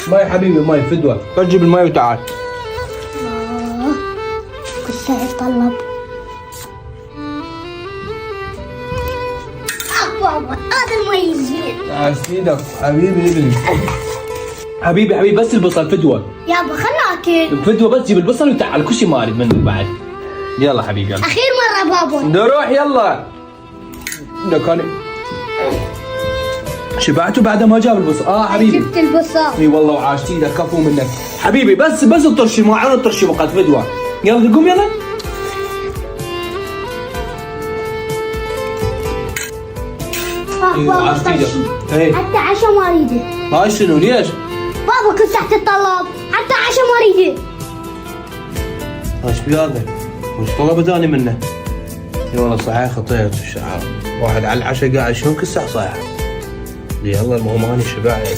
ماي حبيبي ماي فدوة، جيب الماي وتعال. كنت اتطلب. بابا هذا المي زين. عسيدك حبيبي ابني. حبيبي بس البصل فدوة. يابا خلنا اكل. فدوة بس جيب البصل وتعال، كل شيء ما اريد منك بعد. يلا حبيبي يلا. اخير مرة بابا. نروح يلا. كان شبعتوا بعد ما جاب البصل؟ حبيبي. جبت البصل. اي والله وعاشت ايدك كفو منك. حبيبي بس الطرشي معنا الطرشي وقت فدوة. يلا قوم يلا. بابا ايه حتى عشاء ما اريده. هاي شنو ليش؟ بابا كنت تحت الطلب حتى عشاء ما اريده. ايش بهذا؟ وش طلبت اني منه؟ اي والله صحيح خطيت الشعر. واحد على العشاء قاعد شلون كل ساعة صايح. يلا المهم اني شبعت.